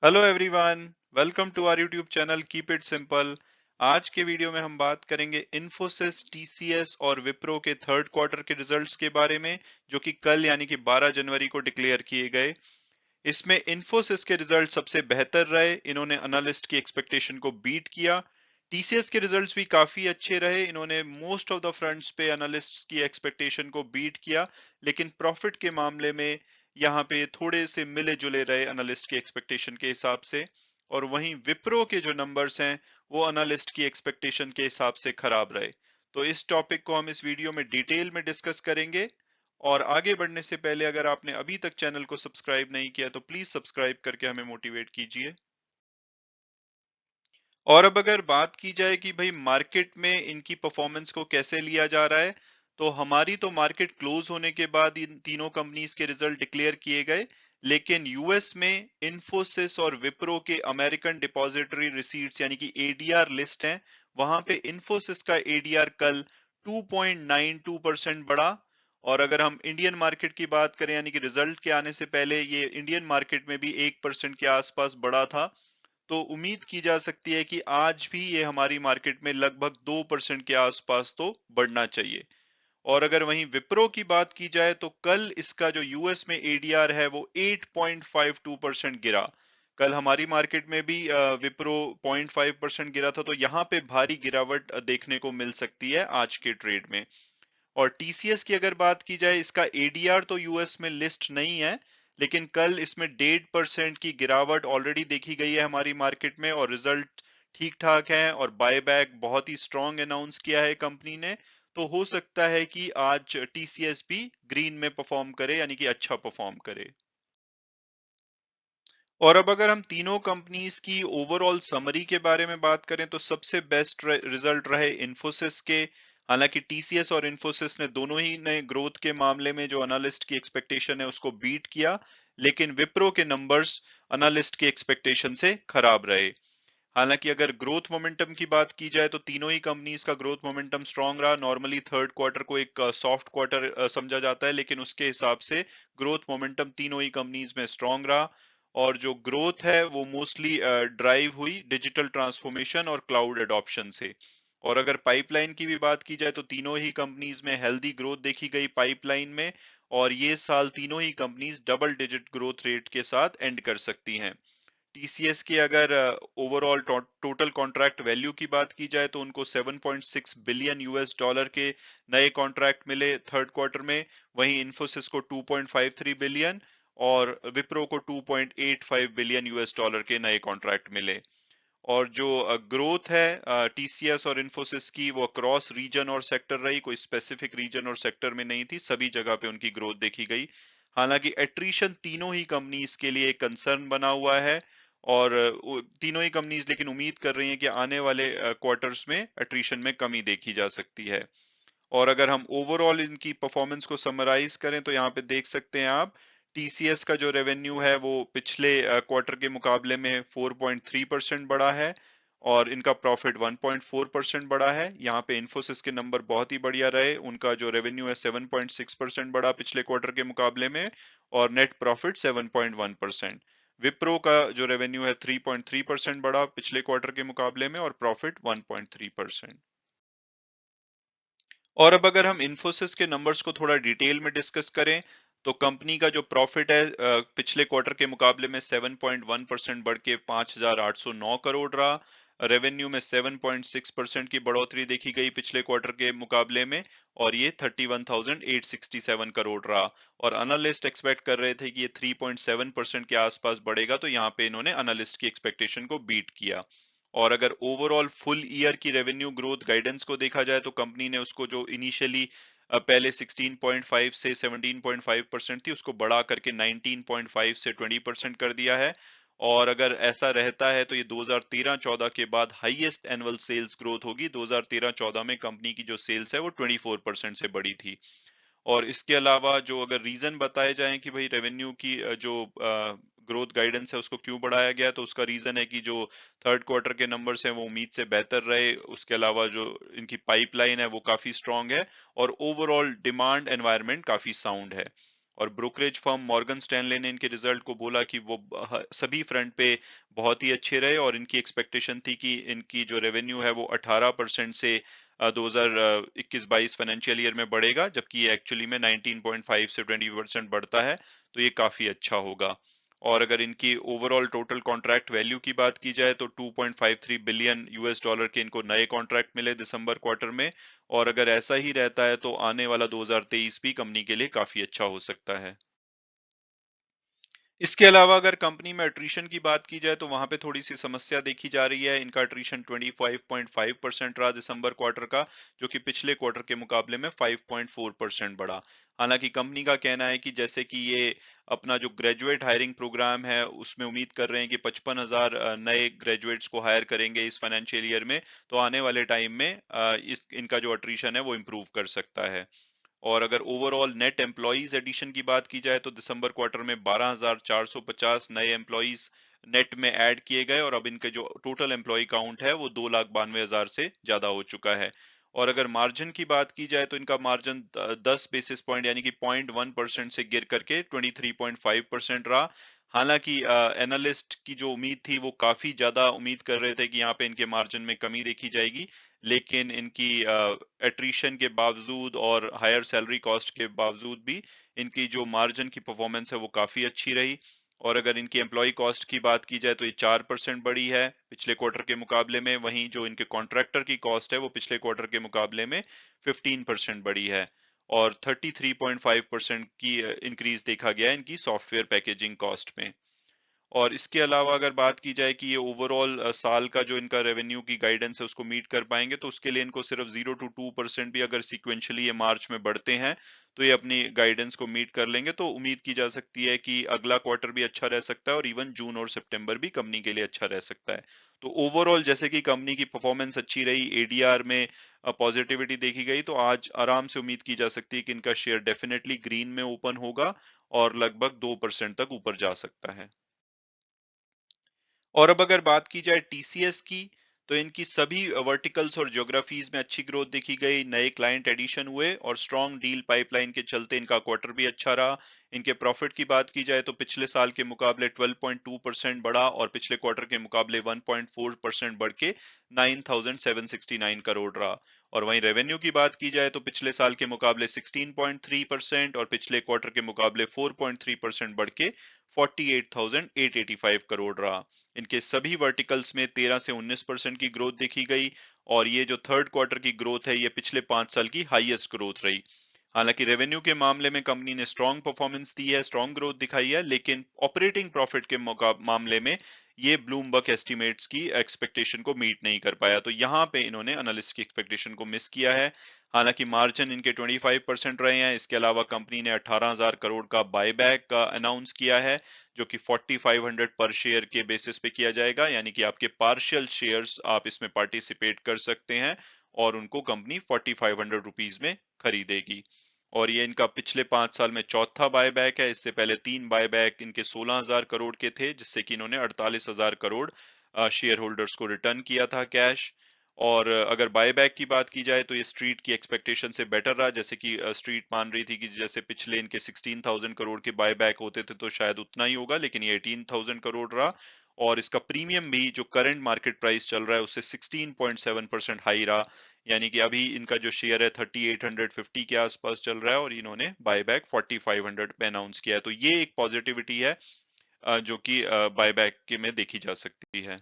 Hello everyone, welcome to our YouTube channel keep it simple. आज के video में हम बात करेंगे इन्फोसिस, टीसीएस और विप्रो के थर्ड क्वार्टर के रिजल्ट्स के बारे में, जो कि कल यानी कि 12 जनवरी को डिक्लेयर किए गए। इसमें इन्फोसिस के रिजल्ट सबसे बेहतर रहे, इन्होंने एनालिस्ट की एक्सपेक्टेशन को बीट किया। टीसीएस के रिजल्ट्स भी काफी अच्छे रहे, इन्होंने मोस्ट ऑफ द फ्रंट्स पे एनालिस्ट्स की एक्सपेक्टेशन को बीट किया, लेकिन प्रॉफिट के मामले में यहाँ पे थोड़े से मिले जुले रहे एनालिस्ट की एक्सपेक्टेशन के हिसाब से। और वहीं विप्रो के जो नंबर्स हैं वो एनालिस्ट की एक्सपेक्टेशन के हिसाब से खराब रहे। तो इस टॉपिक को हम इस वीडियो में डिटेल में डिस्कस करेंगे। और आगे बढ़ने से पहले अगर आपने अभी तक चैनल को सब्सक्राइब नहीं किया तो प्लीज सब्सक्राइब करके हमें मोटिवेट कीजिए। और अब अगर बात की जाए कि भाई मार्केट में इनकी परफॉर्मेंस को कैसे लिया जा रहा है, तो हमारी तो मार्केट क्लोज होने के बाद इन तीनों कंपनीज के रिजल्ट डिक्लेयर किए गए, लेकिन यूएस में इन्फोसिस और विप्रो के अमेरिकन डिपॉजिटरी रिसीट्स यानी कि एडीआर लिस्ट हैं। वहां पे इन्फोसिस का एडीआर कल 2.92% बढ़ा। और अगर हम इंडियन मार्केट की बात करें यानी कि रिजल्ट के आने से पहले ये इंडियन मार्केट में भी 1% के आसपास बढ़ा था। तो उम्मीद की जा सकती है कि आज भी ये हमारी मार्केट में लगभग 2% के आसपास तो बढ़ना चाहिए। और अगर वहीं विप्रो की बात की जाए तो कल इसका जो यूएस में एडीआर है वो 8.52% गिरा। कल हमारी मार्केट में भी विप्रो 0.5% गिरा था, तो यहाँ पे भारी गिरावट देखने को मिल सकती है आज के ट्रेड में। और टीसीएस की अगर बात की जाए, इसका एडीआर तो यूएस में लिस्ट नहीं है, लेकिन कल इसमें 1.5% की गिरावट ऑलरेडी देखी गई है हमारी मार्केट में, और रिजल्ट ठीक ठाक है और बायबैक बहुत ही स्ट्रांग अनाउंस किया है कंपनी ने। तो हो सकता है कि आज टीसीएस भी ग्रीन में परफॉर्म करे यानी कि अच्छा परफॉर्म करे। और अब अगर हम तीनों कंपनीज की ओवरऑल समरी के बारे में बात करें तो सबसे बेस्ट रिजल्ट रहे इन्फोसिस के। हालांकि टीसीएस और इन्फोसिस ने दोनों ही ने ग्रोथ के मामले में जो एनालिस्ट की एक्सपेक्टेशन है उसको बीट किया, लेकिन विप्रो के नंबर्स एनालिस्ट की एक्सपेक्टेशन से खराब रहे। हालांकि अगर ग्रोथ मोमेंटम की बात की जाए तो तीनों ही कंपनीज का ग्रोथ मोमेंटम स्ट्रांग रहा। नॉर्मली थर्ड क्वार्टर को एक सॉफ्ट क्वार्टर समझा जाता है, लेकिन उसके हिसाब से ग्रोथ मोमेंटम तीनों ही कंपनीज में स्ट्रांग रहा। और जो ग्रोथ है वो मोस्टली ड्राइव हुई डिजिटल ट्रांसफॉर्मेशन और क्लाउड एडॉप्शन से। और अगर पाइपलाइन की भी बात की जाए तो तीनों ही कंपनीज में हेल्दी ग्रोथ देखी गई पाइपलाइन में। और ये साल तीनों ही companies double digit growth rate के साथ एंड कर सकती हैं। टीसीएस की अगर ओवरऑल टोटल कॉन्ट्रैक्ट वैल्यू की बात की जाए तो उनको 7.6 बिलियन यूएस डॉलर के नए कॉन्ट्रैक्ट मिले थर्ड क्वार्टर में। वहीं इन्फोसिस को 2.53 बिलियन और विप्रो को 2.85 बिलियन यूएस डॉलर के नए कॉन्ट्रैक्ट मिले। और जो ग्रोथ है टीसीएस और इन्फोसिस की, वो अक्रॉस रीजन और सेक्टर रही, कोई स्पेसिफिक रीजन और सेक्टर में नहीं थी, सभी जगह पे उनकी ग्रोथ देखी गई। हालांकि एट्रीशन तीनों ही कंपनीज के लिए एक कंसर्न बना हुआ है। और तीनों ही कंपनीज लेकिन उम्मीद कर रही हैं कि आने वाले क्वार्टर्स में एट्रीशन में कमी देखी जा सकती है। और अगर हम ओवरऑल इनकी परफॉर्मेंस को समराइज करें तो यहाँ पे देख सकते हैं आप, टीसीएस का जो रेवेन्यू है वो पिछले क्वार्टर के मुकाबले में 4.3% बढ़ा है। और इनका प्रॉफिट 1.4% बढ़ा है। यहाँ पे इन्फोसिस के नंबर बहुत ही बढ़िया रहे, उनका जो रेवेन्यू है 7.6% बढ़ा पिछले क्वार्टर के मुकाबले में, और नेट प्रॉफिट 7.1%। विप्रो का जो रेवेन्यू है 3.3% बढ़ा पिछले क्वार्टर के मुकाबले में, और प्रॉफिट 1.3%। और अब अगर हम इन्फोसिस के नंबर्स को थोड़ा डिटेल में डिस्कस करें तो कंपनी का जो प्रॉफिट है पिछले क्वार्टर के मुकाबले में 7.1% बढ़ के 5,809 करोड़ रहा। रेवेन्यू में 7.6% की बढ़ोतरी देखी गई पिछले क्वार्टर के मुकाबले में, और ये 31,867 करोड़ रहा। और एनालिस्ट एक्सपेक्ट कर रहे थे कि ये 3.7% के आसपास बढ़ेगा, तो यहाँ पे इन्होंने एनालिस्ट की एक्सपेक्टेशन को बीट किया। और अगर ओवरऑल फुल ईयर की रेवेन्यू ग्रोथ गाइडेंस को देखा जाए तो कंपनी ने उसको जो इनिशियली पहले 16.5 से 17.5% थी, उसको बढ़ा करके 19.5 से 20% कर दिया है। और अगर ऐसा रहता है तो ये 2013-14 के बाद हाईएस्ट एनुअल सेल्स ग्रोथ होगी। 2013-14 में कंपनी की जो सेल्स है वो 24% से बढ़ी थी। और इसके अलावा जो अगर रीजन बताए जाएं कि भाई रेवेन्यू की जो ग्रोथ गाइडेंस है उसको क्यों बढ़ाया गया, तो उसका रीजन है कि जो थर्ड क्वार्टर के नंबर्स हैं वो उम्मीद से बेहतर रहे। उसके अलावा जो इनकी पाइपलाइन है वो काफी स्ट्रांग है, और ओवरऑल डिमांड एनवायरनमेंट काफी साउंड है। और ब्रोकरेज फर्म मॉर्गन स्टैनले ने इनके रिजल्ट को बोला कि वो सभी फ्रंट पे बहुत ही अच्छे रहे और इनकी एक्सपेक्टेशन थी कि इनकी जो रेवेन्यू है वो 18% से 2021-22 फाइनेंशियल ईयर में बढ़ेगा, जबकि ये एक्चुअली में 19.5 से 20% बढ़ता है, तो ये काफी अच्छा होगा। और अगर इनकी ओवरऑल टोटल कॉन्ट्रैक्ट वैल्यू की बात की जाए तो 2.53 बिलियन यूएस डॉलर के इनको नए कॉन्ट्रैक्ट मिले दिसंबर क्वार्टर में। और अगर ऐसा ही रहता है तो आने वाला 2023 भी कंपनी के लिए काफी अच्छा हो सकता है। इसके अलावा अगर कंपनी में अट्रीशन की बात की जाए तो वहां पे थोड़ी सी समस्या देखी जा रही है। इनका अट्रीशन 25.5% रहा दिसंबर क्वार्टर का, जो कि पिछले क्वार्टर के मुकाबले में 5.4% बढ़ा। हालांकि कंपनी का कहना है कि जैसे कि ये अपना जो ग्रेजुएट हायरिंग प्रोग्राम है उसमें उम्मीद कर रहे हैं कि 55,000 नए ग्रेजुएट्स को हायर करेंगे इस फाइनेंशियल ईयर में, तो आने वाले टाइम में इस इनका जो अट्रीशन है वो इम्प्रूव कर सकता है। और अगर ओवरऑल नेट एम्प्लॉइज एडिशन की बात की जाए तो दिसंबर क्वार्टर में 12,450 नए एम्प्लॉइज नेट में ऐड किए गए और अब इनके जो टोटल एम्प्लॉय काउंट है वो 2,92,000 से ज्यादा हो चुका है। और अगर मार्जिन की बात की जाए तो इनका मार्जिन 10 बेसिस पॉइंट यानी कि 0.1% से गिर करके 23.5% रहा। हालांकि एनालिस्ट की जो उम्मीद थी वो काफी ज्यादा उम्मीद कर रहे थे कि यहाँ पे इनके मार्जिन में कमी देखी जाएगी, लेकिन इनकी एट्रीशन के बावजूद और हायर सैलरी कॉस्ट के बावजूद भी इनकी जो मार्जिन की परफॉर्मेंस है वो काफी अच्छी रही। और अगर इनकी एम्प्लॉय कॉस्ट की बात की जाए तो ये 4% बढ़ी है पिछले क्वार्टर के मुकाबले में, वहीं जो इनके कॉन्ट्रैक्टर की कॉस्ट है वो पिछले क्वार्टर के मुकाबले में 15% बढ़ी है। और 33.5% की इंक्रीज देखा गया है इनकी सॉफ्टवेयर पैकेजिंग कॉस्ट में। और इसके अलावा अगर बात की जाए कि ये ओवरऑल साल का जो इनका रेवेन्यू की गाइडेंस है उसको मीट कर पाएंगे, तो उसके लिए इनको सिर्फ 0 to 2% भी अगर सिक्वेंशली ये मार्च में बढ़ते हैं तो ये अपनी गाइडेंस को मीट कर लेंगे। तो उम्मीद की जा सकती है कि अगला क्वार्टर भी अच्छा रह सकता है और इवन जून और सितंबर भी कंपनी के लिए अच्छा रह सकता है। तो ओवरऑल जैसे कि कंपनी की परफॉर्मेंस अच्छी रही, एडीआर में पॉजिटिविटी देखी गई, तो आज आराम से उम्मीद की जा सकती है कि इनका शेयर डेफिनेटली ग्रीन में ओपन होगा और लगभग 2% तक ऊपर जा सकता है। और अब अगर बात की जाए टीसीएस की, तो इनकी सभी वर्टिकल्स और ज्योग्राफीज में अच्छी ग्रोथ देखी गई, नए क्लाइंट एडिशन हुए और स्ट्रॉन्ग डील पाइपलाइन के चलते इनका क्वार्टर भी अच्छा रहा। इनके प्रॉफिट की बात की जाए तो पिछले साल के मुकाबले 12.2% बढ़ा और पिछले क्वार्टर के मुकाबले 1.4% बढ़ के 9,769 करोड़ रहा। और वहीं रेवेन्यू की बात की जाए तो पिछले साल के मुकाबले 16.3% और पिछले क्वार्टर के मुकाबले 4.3% बढ़ के 48,885 करोड़ रहा। इनके सभी वर्टिकल्स में 13 से 19% की ग्रोथ देखी गई और ये जो थर्ड क्वार्टर की ग्रोथ है ये पिछले 5 साल की हाईएस्ट ग्रोथ रही। हालांकि रेवेन्यू के मामले में कंपनी ने स्ट्रॉन्ग परफॉर्मेंस दी है, स्ट्रॉन्ग ग्रोथ दिखाई है, लेकिन ऑपरेटिंग प्रॉफिट के मामले में ये ब्लूमबर्ग एस्टिमेट्स की एक्सपेक्टेशन को मीट नहीं कर पाया, तो यहाँ पे इन्होंने एनालिस्ट की एक्सपेक्टेशन को मिस किया है। हालांकि मार्जिन इनके 25% रहे हैं। इसके अलावा कंपनी ने 18,000 करोड़ का बायबैक का अनाउंस किया है, जो कि 4500 पर शेयर के बेसिस पे किया जाएगा, यानी कि आपके पार्शियल शेयर्स आप इसमें पार्टिसिपेट कर सकते हैं और उनको कंपनी 4500 रुपीज में खरीदेगी। और ये इनका पिछले 5 साल में चौथा बायबैक है। इससे पहले 3 बायबैक इनके 16,000 करोड़ के थे, जिससे कि इन्होंने 48,000 करोड़ शेयर होल्डर्स को रिटर्न किया था कैश। और अगर बायबैक की बात की जाए तो ये स्ट्रीट की एक्सपेक्टेशन से बेटर रहा, जैसे कि स्ट्रीट मान रही थी कि जैसे पिछले इनके 16,000 करोड़ के बायबैक होते थे तो शायद उतना ही होगा, लेकिन ये 18,000 करोड़ रहा। और इसका प्रीमियम भी जो करंट मार्केट प्राइस चल रहा है उससे 16.7% हाई रहा, यानी कि अभी इनका जो शेयर है 3850 के आसपास चल रहा है और इन्होंने बायबैक 4500 पे अनाउंस किया है। तो ये एक पॉजिटिविटी है जो कि बायबैक के में देखी जा सकती है।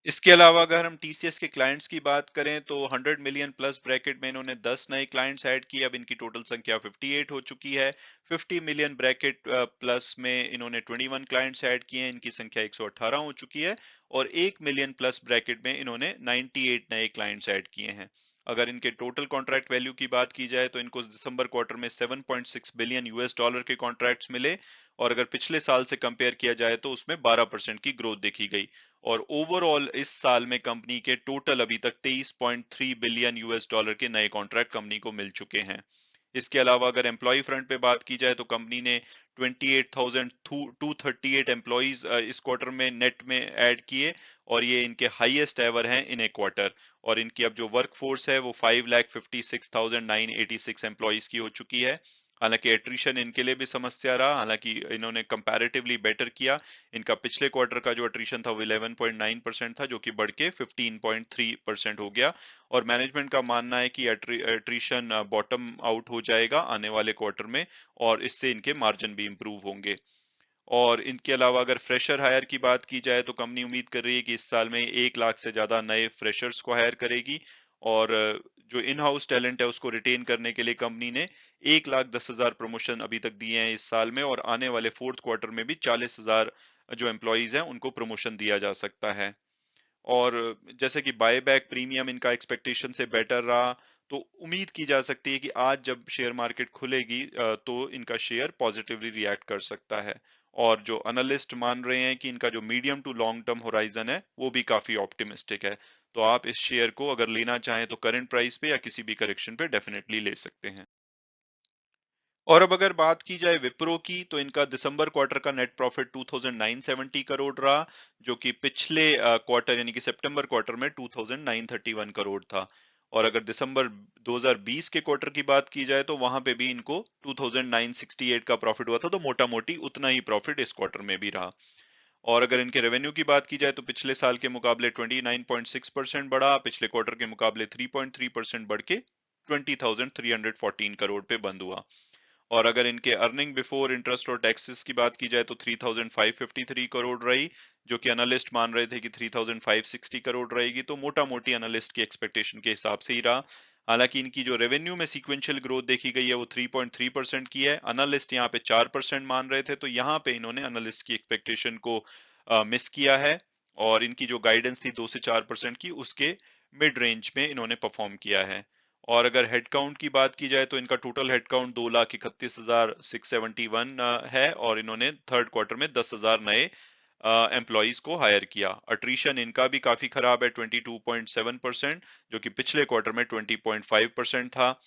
इसके अलावा अगर हम टीसीएस के क्लाइंट्स की बात करें तो 100 मिलियन प्लस ब्रैकेट में इन्होंने 10 नए क्लाइंट्स ऐड किए, अब इनकी टोटल संख्या 58 हो चुकी है। 50 मिलियन ब्रैकेट प्लस में इन्होंने 21 क्लाइंट्स ऐड किए हैं, इनकी संख्या 118 हो चुकी है। और 1 मिलियन प्लस ब्रैकेट में इन्होंने 98 नए क्लाइंट्स ऐड किए हैं। अगर इनके टोटल कॉन्ट्रैक्ट वैल्यू की बात की जाए तो इनको दिसंबर क्वार्टर में 7.6 बिलियन यूएस डॉलर के कॉन्ट्रैक्ट्स मिले और अगर पिछले साल से कंपेयर किया जाए तो उसमें 12% की ग्रोथ देखी गई। और ओवरऑल इस साल में कंपनी के टोटल अभी तक 23.3 बिलियन यूएस डॉलर के नए कॉन्ट्रैक्ट कंपनी को मिल चुके हैं। इसके अलावा अगर एम्प्लॉय फ्रंट पे बात की जाए तो कंपनी ने 28,238 एम्प्लॉइज इस क्वार्टर में नेट में ऐड किए और ये इनके हाईएस्ट एवर हैं इन ए क्वार्टर। और इनकी अब जो वर्क फोर्स है वो 5,56,986 एम्प्लॉइज की हो चुकी है। हालांकि एट्रिशन इनके लिए भी समस्या रहा, हालांकि इन्होंने कंपैरेटिवली बेटर किया। इनका पिछले क्वार्टर का जो एट्रिशन था वो 11.9% था, जो कि बढ़ के 15.3% हो गया। और मैनेजमेंट का मानना है कि एट्रिशन बॉटम आउट हो जाएगा आने वाले क्वार्टर में, और इससे इनके मार्जिन भी इंप्रूव होंगे। और इनके अलावा अगर फ्रेशर हायर की बात की जाए तो कंपनी उम्मीद कर रही है कि इस साल में 1 लाख से ज्यादा नए फ्रेशर्स को हायर करेगी। और जो इन हाउस टैलेंट है उसको रिटेन करने के लिए कंपनी ने 1,10,000 प्रमोशन अभी तक दिए हैं इस साल में, और आने वाले फोर्थ क्वार्टर में भी 40,000 जो एम्प्लॉइज हैं उनको प्रमोशन दिया जा सकता है। और जैसे कि बायबैक प्रीमियम इनका एक्सपेक्टेशन से बेटर रहा, तो उम्मीद की जा सकती है कि आज जब शेयर मार्केट खुलेगी तो इनका शेयर पॉजिटिवली रिएक्ट कर सकता है। और जो एनालिस्ट मान रहे हैं कि इनका जो medium to long term horizon है वो भी काफी ऑप्टिमिस्टिक है। तो आप इस शेयर को अगर लेना चाहें तो करंट प्राइस पे या किसी भी करेक्शन पे डेफिनेटली ले सकते हैं। और अब अगर बात की जाए विप्रो की, तो इनका दिसंबर क्वार्टर का नेट प्रॉफिट 2970 करोड़ रहा, जो कि पिछले क्वार्टर यानी कि सितंबर क्वार्टर में 2931 करोड़ था। और अगर दिसंबर 2020 के क्वार्टर की बात की जाए तो वहां पे भी इनको 2968 का प्रॉफिट हुआ था, तो मोटा मोटी उतना ही प्रॉफिट इस क्वार्टर में भी रहा। और अगर इनके रेवेन्यू की बात की जाए तो पिछले साल के मुकाबले 29.6% बढ़ा, पिछले क्वार्टर के मुकाबले 3.3% बढ़ के 20,314 करोड़ पे बंद हुआ। और अगर इनके अर्निंग बिफोर इंटरेस्ट और टैक्सेस की बात की जाए तो 3,553 करोड़ रही, जो कि एनालिस्ट मान रहे थे कि 3,560 करोड़ रहेगी, तो मोटा मोटी एनालिस्ट की एक्सपेक्टेशन के हिसाब से ही रहा। हालांकि इनकी जो रेवेन्यू में सीक्वेंशियल ग्रोथ देखी गई है वो 3.3% की है, एनालिस्ट यहाँ पे 4% मान रहे थे, तो यहाँ पे इन्होंने एनालिस्ट की एक्सपेक्टेशन को मिस किया है। और इनकी जो गाइडेंस थी 2 से 4% की, उसके मिड रेंज में इन्होंने परफॉर्म किया है। और अगर हेडकाउंट की बात की जाए तो इनका टोटल हेडकाउंट 2,31,671 है, और इन्होंने थर्ड क्वार्टर में 10,000 नए एम्प्लॉइज को हायर किया। अट्रीशन इनका भी काफी खराब है, 22.7%, जो कि पिछले क्वार्टर में 20.5% था।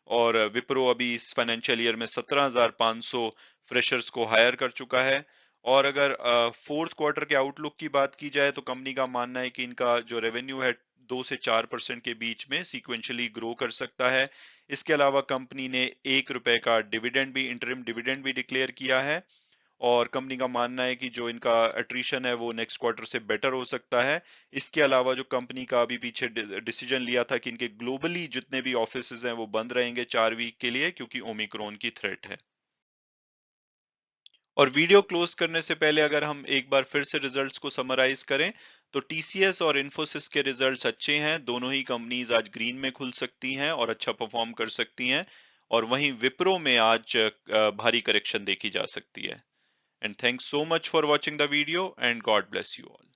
और विप्रो अभी इस फाइनेंशियल ईयर में 17,500 फ्रेशर्स को हायर कर चुका है। और अगर फोर्थ क्वार्टर के आउटलुक की बात की जाए तो कंपनी का मानना है कि इनका जो रेवेन्यू है 2 से 4% के बीच में सीक्वेंशियली ग्रो कर सकता है। इसके अलावा कंपनी ने ₹1 का डिविडेंड भी, इंटरिम डिविडेंड भी डिक्लेयर किया है। और कंपनी का मानना है कि जो इनका एट्रिशन है वो नेक्स्ट क्वार्टर से बेटर हो सकता है। इसके अलावा जो कंपनी का अभी पीछे डिसीजन लिया था कि इनके ग्लोबली जितने भी ऑफिसेज हैं वो बंद रहेंगे 4 वीक के लिए, क्योंकि ओमिक्रॉन की थ्रेट है। और वीडियो क्लोज करने से पहले अगर हम एक बार फिर से रिजल्ट्स को समराइज करें, तो टीसीएस और इन्फोसिस के रिजल्ट्स अच्छे हैं, दोनों ही कंपनीज आज ग्रीन में खुल सकती हैं और अच्छा परफॉर्म कर सकती हैं। और वहीं विप्रो में आज भारी करेक्शन देखी जा सकती है। And thanks so much for watching the video, and God bless you all.